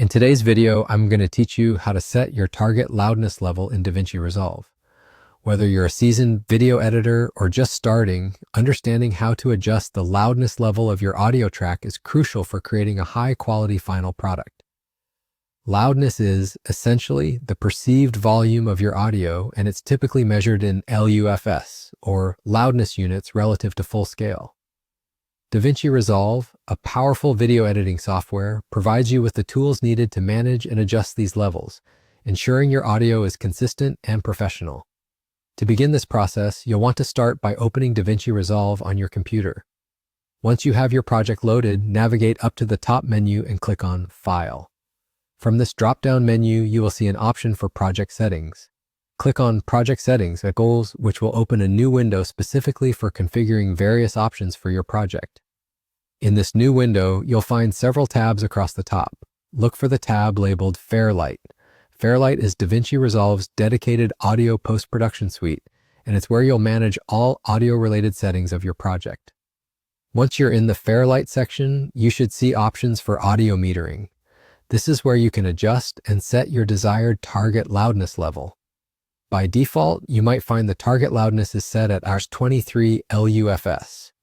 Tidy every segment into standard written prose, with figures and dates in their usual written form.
In today's video, I'm going to teach you how to set your target loudness level in Davinci Resolve. Whether you're a seasoned video editor or just starting, understanding how to adjust the loudness level of your audio track is crucial for creating a high-quality final product. Loudness is, essentially, the perceived volume of your audio, and it's typically measured in LUFS, or loudness units relative to full scale. Davinci Resolve, a powerful video editing software, provides you with the tools needed to manage and adjust these levels, ensuring your audio is consistent and professional. To begin this process, you'll want to start by opening Davinci Resolve on your computer. Once you have your project loaded, navigate up to the top menu and click on File. From this drop-down menu, you will see an option for Project Settings. Click on Project Settings at Goals, which will open a new window specifically for configuring various options for your project. In this new window, you'll find several tabs across the top. Look for the tab labeled Fairlight. Fairlight is Davinci Resolve's dedicated audio post-production suite, and it's where you'll manage all audio-related settings of your project. Once you're in the Fairlight section, you should see options for audio metering. This is where you can adjust and set your desired target loudness level. By default, you might find the target loudness is set at 23 LUFS.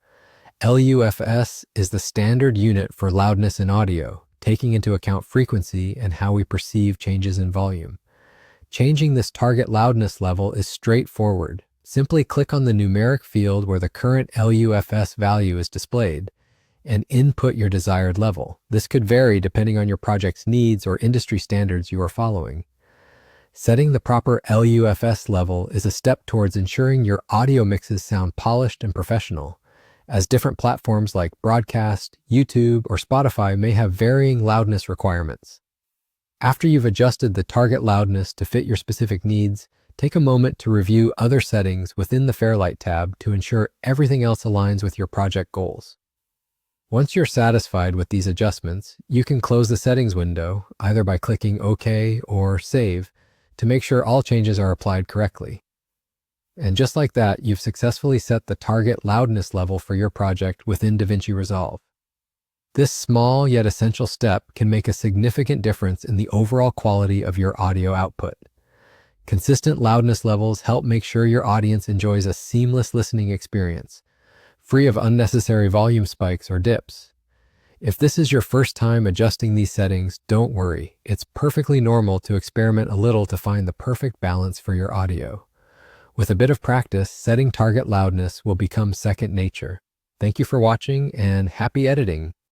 LUFS is the standard unit for loudness in audio, taking into account frequency and how we perceive changes in volume. Changing this target loudness level is straightforward. Simply click on the numeric field where the current LUFS value is displayed and input your desired level. This could vary depending on your project's needs or industry standards you are following. Setting the proper LUFS level is a step towards ensuring your audio mixes sound polished and professional, as different platforms like Broadcast, YouTube, or Spotify may have varying loudness requirements. After you've adjusted the target loudness to fit your specific needs, take a moment to review other settings within the Fairlight tab to ensure everything else aligns with your project goals. Once you're satisfied with these adjustments, you can close the settings window, either by clicking OK or Save, to make sure all changes are applied correctly. And just like that, you've successfully set the target loudness level for your project within Davinci Resolve. This small yet essential step can make a significant difference in the overall quality of your audio output. Consistent loudness levels help make sure your audience enjoys a seamless listening experience, free of unnecessary volume spikes or dips. If this is your first time adjusting these settings, don't worry. It's perfectly normal to experiment a little to find the perfect balance for your audio. With a bit of practice, setting target loudness will become second nature. Thank you for watching and happy editing.